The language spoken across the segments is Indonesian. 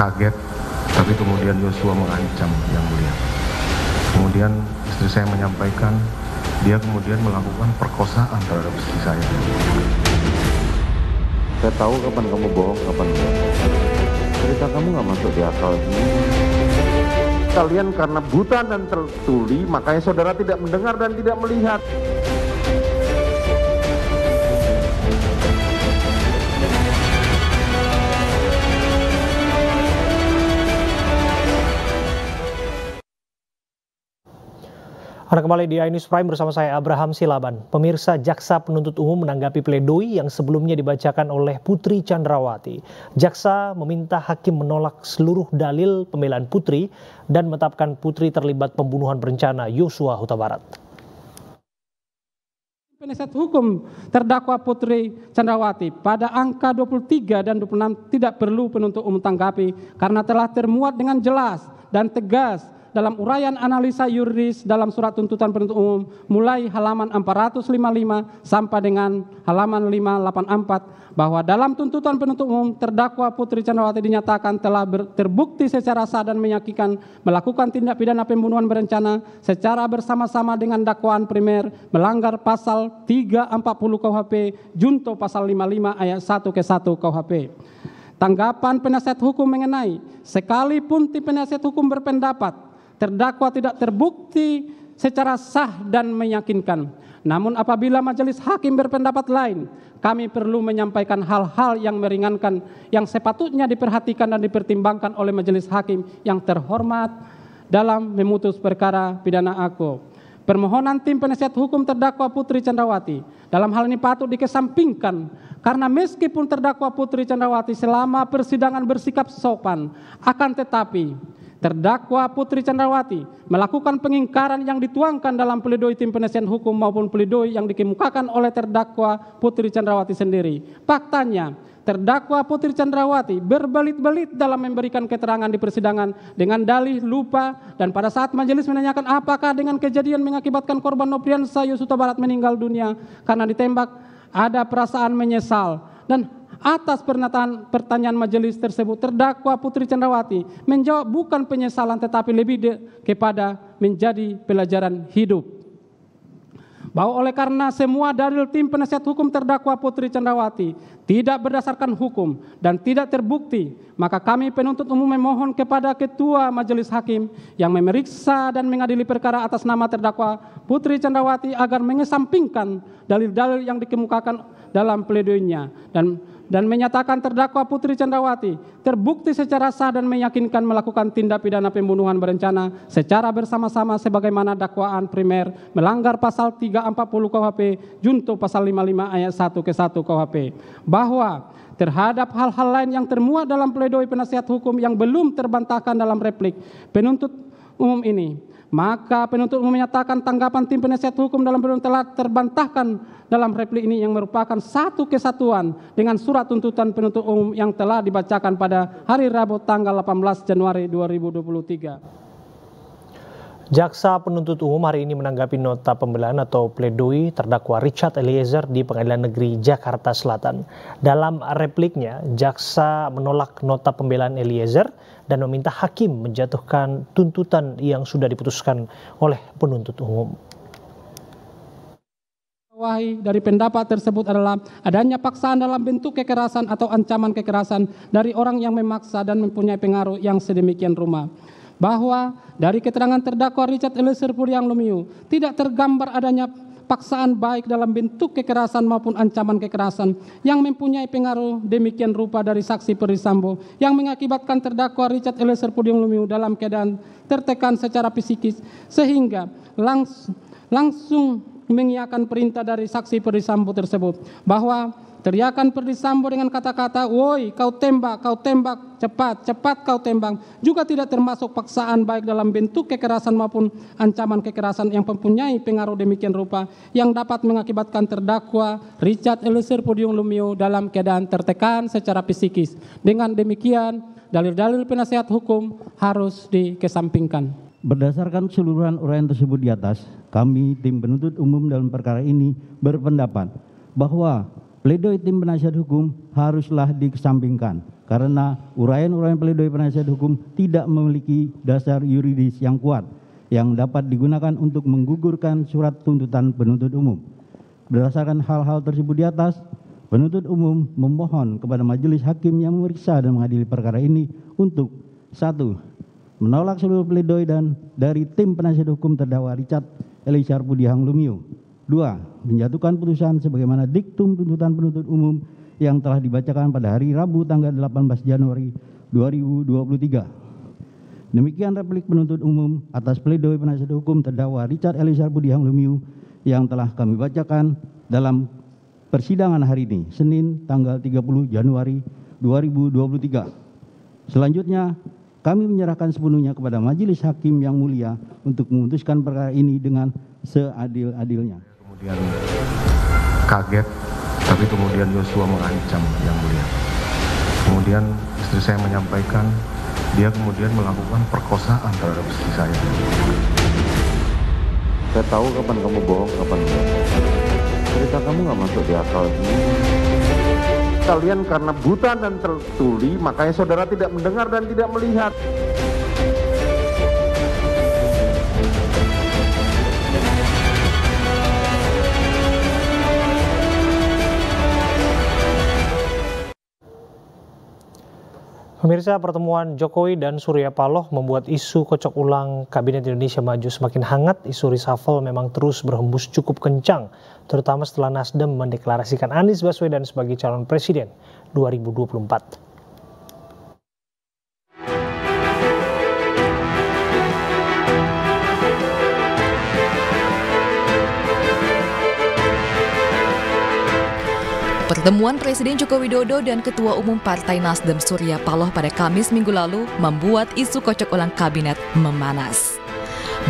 kaget, tapi kemudian Yosua mengancam Yang Mulia. Kemudian istri saya menyampaikan dia kemudian melakukan perkosaan terhadap istri saya. Saya tahu kapan kamu bohong, kapan enggak. Cerita kamu nggak masuk di akal. Kalian karena buta dan tertuli, makanya saudara tidak mendengar dan tidak melihat. Anda kembali di iNews Prime bersama saya Abraham Silaban. Pemirsa, Jaksa Penuntut Umum menanggapi pledoi yang sebelumnya dibacakan oleh Putri Chandrawati. Jaksa meminta hakim menolak seluruh dalil pembelaan Putri dan menetapkan Putri terlibat pembunuhan berencana Yosua Huta Barat. Penasihat hukum terdakwa Putri Chandrawati pada angka 23 dan 26 tidak perlu penuntut umum tanggapi karena telah termuat dengan jelas dan tegas dalam uraian analisa yuridis dalam surat tuntutan penuntut umum mulai halaman 455 sampai dengan halaman 584 bahwa dalam tuntutan penuntut umum terdakwa Putri Chandrawati dinyatakan telah terbukti secara sah dan meyakinkan melakukan tindak pidana pembunuhan berencana secara bersama-sama dengan dakwaan primer melanggar pasal 340 KUHP junto pasal 55 ayat 1 ke 1 KUHP. Tanggapan penasihat hukum mengenai sekalipun tim penasihat hukum berpendapat terdakwa tidak terbukti secara sah dan meyakinkan. Namun apabila majelis hakim berpendapat lain, kami perlu menyampaikan hal-hal yang meringankan yang sepatutnya diperhatikan dan dipertimbangkan oleh majelis hakim yang terhormat dalam memutus perkara pidana aku. Permohonan tim penasihat hukum terdakwa Putri Chandrawati dalam hal ini patut dikesampingkan karena meskipun terdakwa Putri Chandrawati selama persidangan bersikap sopan, akan tetapi terdakwa Putri Chandrawati melakukan pengingkaran yang dituangkan dalam pledoi tim penasihat hukum maupun pledoi yang dikemukakan oleh terdakwa Putri Chandrawati sendiri. Faktanya, terdakwa Putri Chandrawati berbelit-belit dalam memberikan keterangan di persidangan dengan dalih lupa dan pada saat majelis menanyakan apakah dengan kejadian mengakibatkan korban Nopriansa Yosua Huta Barat meninggal dunia karena ditembak ada perasaan menyesal dan atas pertanyaan majelis tersebut, terdakwa Putri Chandrawati menjawab bukan penyesalan tetapi lebih kepada menjadi pelajaran hidup. Bahwa oleh karena semua dalil tim penasihat hukum terdakwa Putri Chandrawati tidak berdasarkan hukum dan tidak terbukti, maka kami penuntut umum memohon kepada Ketua Majelis Hakim yang memeriksa dan mengadili perkara atas nama terdakwa Putri Chandrawati agar mengesampingkan dalil-dalil yang dikemukakan dalam pledoinya dan menyatakan terdakwa Putri Chandrawati terbukti secara sah dan meyakinkan melakukan tindak pidana pembunuhan berencana secara bersama-sama sebagaimana dakwaan primer melanggar pasal 340 KUHP junto pasal 55 ayat 1 ke 1 KUHP. Bahwa terhadap hal-hal lain yang termuat dalam pledoi penasihat hukum yang belum terbantahkan dalam replik penuntut umum ini, maka penuntut umum menyatakan tanggapan tim penasihat hukum dalam pledoi telah terbantahkan dalam replik ini yang merupakan satu kesatuan dengan surat tuntutan penuntut umum yang telah dibacakan pada hari Rabu tanggal 18 Januari 2023. Jaksa Penuntut Umum hari ini menanggapi nota pembelaan atau pledoi terdakwa Richard Eliezer di Pengadilan Negeri Jakarta Selatan. Dalam repliknya, jaksa menolak nota pembelaan Eliezer dan meminta hakim menjatuhkan tuntutan yang sudah diputuskan oleh penuntut umum. Dari pendapat tersebut adalah adanya paksaan dalam bentuk kekerasan atau ancaman kekerasan dari orang yang memaksa dan mempunyai pengaruh yang sedemikian rupa. Bahwa dari keterangan terdakwa Richard Eliezer Pudiang Lumiu tidak tergambar adanya paksaan baik dalam bentuk kekerasan maupun ancaman kekerasan yang mempunyai pengaruh demikian rupa dari saksi Perdi Sambo yang mengakibatkan terdakwa Richard Eliezer Pudiang Lumiu dalam keadaan tertekan secara psikis sehingga langsung mengiyakan perintah dari saksi Perdi Sambo tersebut bahwa teriakan Perdi Sambo dengan kata-kata, "Woi, kau tembak, cepat, cepat kau tembak," juga tidak termasuk paksaan baik dalam bentuk kekerasan maupun ancaman kekerasan yang mempunyai pengaruh demikian rupa yang dapat mengakibatkan terdakwa Richard Eliezer Pudiang Lumiu dalam keadaan tertekan secara psikis. Dengan demikian, dalil-dalil penasihat hukum harus dikesampingkan. Berdasarkan keseluruhan uraian tersebut di atas, kami tim penuntut umum dalam perkara ini berpendapat bahwa pledoi tim penasihat hukum haruslah dikesampingkan karena uraian-uraian pledoi penasihat hukum tidak memiliki dasar yuridis yang kuat yang dapat digunakan untuk menggugurkan surat tuntutan penuntut umum. Berdasarkan hal-hal tersebut di atas, penuntut umum memohon kepada majelis hakim yang memeriksa dan mengadili perkara ini untuk 1. Menolak seluruh pledoi dan dari tim penasihat hukum terdakwa Richard Eliezer Budiang Lumiu. 2. Menjatuhkan putusan sebagaimana diktum tuntutan penuntut umum yang telah dibacakan pada hari Rabu tanggal 18 Januari 2023. Demikian replik penuntut umum atas pledoi penasihat hukum terdakwa Richard Eliezer Budiang Lumiu yang telah kami bacakan dalam persidangan hari ini, Senin tanggal 30 Januari 2023. Selanjutnya, kami menyerahkan sepenuhnya kepada majelis hakim yang mulia untuk memutuskan perkara ini dengan seadil-adilnya. Kemudian kaget, tapi kemudian Yosua mengancam yang mulia. Kemudian istri saya menyampaikan dia kemudian melakukan perkosaan terhadap istri saya. Saya tahu kapan kamu bohong, kapan enggak. Cerita kamu nggak masuk di akal. Kalian karena buta dan tertuli, makanya saudara tidak mendengar dan tidak melihat. Pemirsa, pertemuan Jokowi dan Surya Paloh membuat isu kocok ulang Kabinet Indonesia Maju semakin hangat. Isu reshuffle memang terus berhembus cukup kencang, terutama setelah Nasdem mendeklarasikan Anies Baswedan sebagai calon presiden 2024. Pertemuan Presiden Joko Widodo dan Ketua Umum Partai Nasdem Surya Paloh pada Kamis minggu lalu membuat isu kocok ulang kabinet memanas.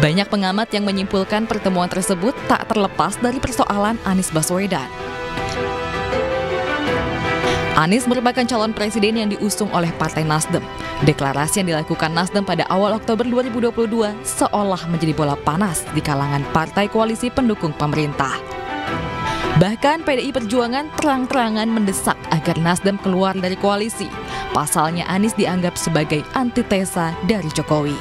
Banyak pengamat yang menyimpulkan pertemuan tersebut tak terlepas dari persoalan Anies Baswedan. Anies merupakan calon presiden yang diusung oleh Partai Nasdem. Deklarasi yang dilakukan Nasdem pada awal Oktober 2022 seolah menjadi bola panas di kalangan partai koalisi pendukung pemerintah. Bahkan PDI Perjuangan terang-terangan mendesak agar Nasdem keluar dari koalisi. Pasalnya Anies dianggap sebagai antitesa dari Jokowi.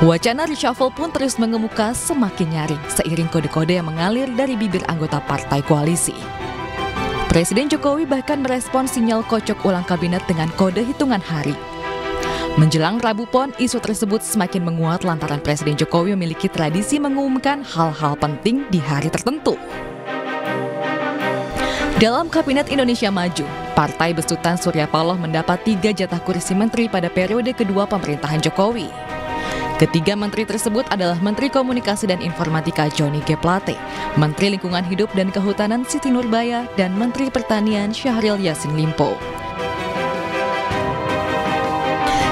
Wacana reshuffle pun terus mengemuka semakin nyaring seiring kode-kode yang mengalir dari bibir anggota partai koalisi. Presiden Jokowi bahkan merespon sinyal kocok ulang kabinet dengan kode hitungan hari. Menjelang Rabu Pon, isu tersebut semakin menguat lantaran Presiden Jokowi memiliki tradisi mengumumkan hal-hal penting di hari tertentu. Dalam Kabinet Indonesia Maju, Partai Besutan Surya Paloh mendapat 3 jatah kursi menteri pada periode kedua pemerintahan Jokowi. Ketiga menteri tersebut adalah Menteri Komunikasi dan Informatika Johnny G. Plate, Menteri Lingkungan Hidup dan Kehutanan Siti Nurbaya, dan Menteri Pertanian Syahril Yassin Limpo.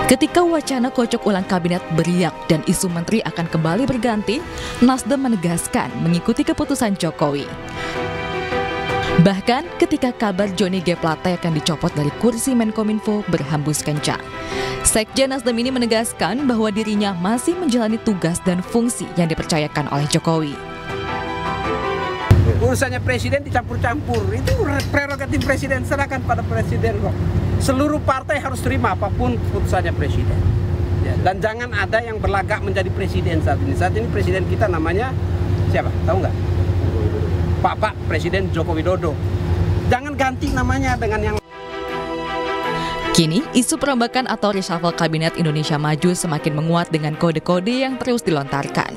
Ketika wacana kocok ulang kabinet beriak dan isu menteri akan kembali berganti, Nasdem menegaskan mengikuti keputusan Jokowi. Bahkan ketika kabar Johnny G. Plate akan dicopot dari kursi Menkominfo berhembus kencang. Sekjen Nasdem ini menegaskan bahwa dirinya masih menjalani tugas dan fungsi yang dipercayakan oleh Jokowi. Urusannya presiden dicampur-campur, itu prerogatif presiden, serahkan pada presiden kok. Seluruh partai harus terima apapun keputusannya presiden. Ya, dan jangan ada yang berlagak menjadi presiden saat ini. Saat ini presiden kita namanya siapa? Tahu nggak? Pak Presiden Joko Widodo. Jangan ganti namanya dengan yang. Kini, isu perombakan atau reshuffle Kabinet Indonesia Maju semakin menguat dengan kode-kode yang terus dilontarkan.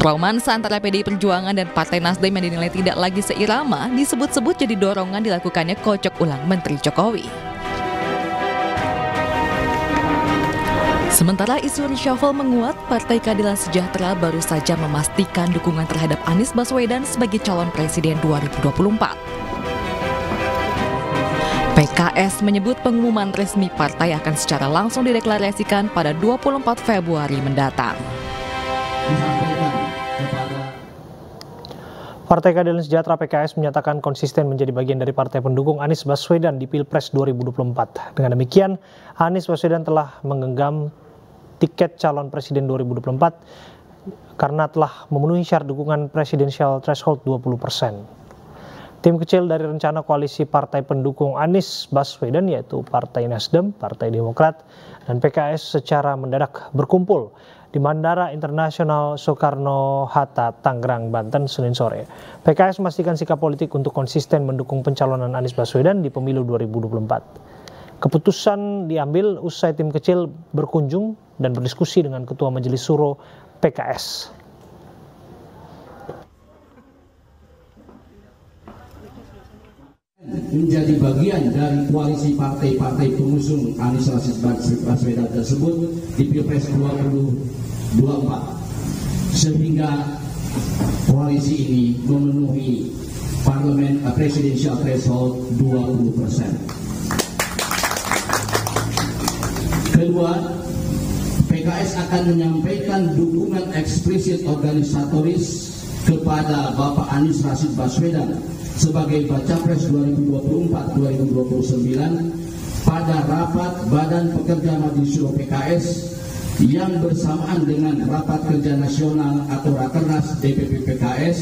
Romansa antara PDI Perjuangan dan Partai Nasdem yang dinilai tidak lagi seirama disebut-sebut jadi dorongan dilakukannya kocok ulang Menteri Jokowi. Sementara isu reshuffle menguat, Partai Keadilan Sejahtera baru saja memastikan dukungan terhadap Anies Baswedan sebagai calon presiden 2024. PKS menyebut pengumuman resmi partai akan secara langsung dideklarasikan pada 24 Februari mendatang. Partai Keadilan Sejahtera PKS menyatakan konsisten menjadi bagian dari partai pendukung Anies Baswedan di Pilpres 2024. Dengan demikian, Anies Baswedan telah menggenggam tiket calon presiden 2024 karena telah memenuhi syarat dukungan presidensial threshold 20%. Tim kecil dari rencana koalisi partai pendukung Anies Baswedan yaitu Partai Nasdem, Partai Demokrat, dan PKS secara mendadak berkumpul di Bandara Internasional Soekarno-Hatta, Tangerang, Banten, Senin sore. PKS memastikan sikap politik untuk konsisten mendukung pencalonan Anies Baswedan di pemilu 2024. Keputusan diambil usai tim kecil berkunjung dan berdiskusi dengan Ketua Majelis Suro PKS. Menjadi bagian dari koalisi partai-partai pengusung Anies Rashid Baswedan tersebut di Pilpres 2024 sehingga koalisi ini memenuhi parlemen presidential threshold 20%. Kedua, PKS akan menyampaikan dukungan eksplisit organisatoris kepada Bapak Anies Rashid Baswedan sebagai Baca Pres 2024-2029 pada rapat Badan Pekerja Majelis Suro PKS yang bersamaan dengan rapat kerja nasional atau Rakernas DPP PKS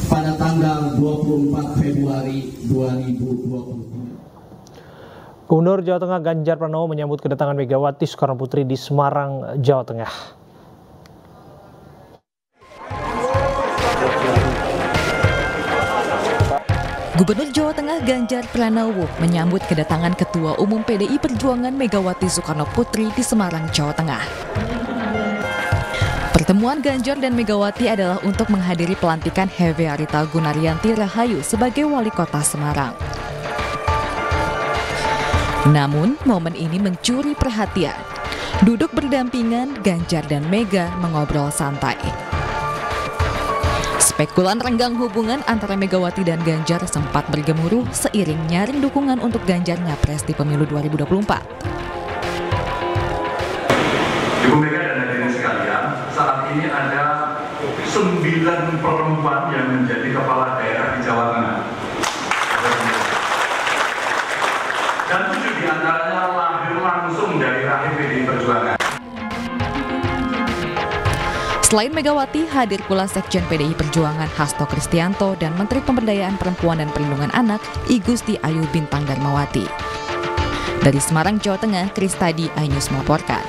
pada tanggal 24 Februari 2023. Gubernur Jawa Tengah Ganjar Pranowo menyambut kedatangan Megawati Soekarno Putri di Semarang, Jawa Tengah. Gubernur Jawa Tengah Ganjar Pranowo menyambut kedatangan Ketua Umum PDI Perjuangan Megawati Soekarno Putri di Semarang, Jawa Tengah. Pertemuan Ganjar dan Megawati adalah untuk menghadiri pelantikan Hevearita Gunaryanti Rahayu sebagai Wali Kota Semarang. Namun, momen ini mencuri perhatian. Duduk berdampingan, Ganjar dan Mega mengobrol santai. Spekulan renggang hubungan antara Megawati dan Ganjar sempat bergemuruh seiring nyaring dukungan untuk Ganjar nyapres di pemilu 2024. Ibu Mega dan hadirin sekalian, saat ini ada 9 perempuan yang menjadi kepala daerah di Jawa Tengah. Dan 7 diantaranya lahir langsung dari rahim PDI Perjuangan. Selain Megawati, hadir pula Sekjen PDI Perjuangan Hasto Kristianto dan Menteri Pemberdayaan Perempuan dan Perlindungan Anak I Gusti Ayu Bintang Darmawati. Dari Semarang, Jawa Tengah, Kristadi, iNews melaporkan.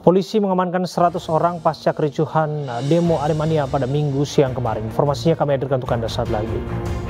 Polisi mengamankan 100 orang pasca kericuhan demo Aremania pada Minggu siang kemarin. Informasinya kami hadirkan untuk Anda saat lagi.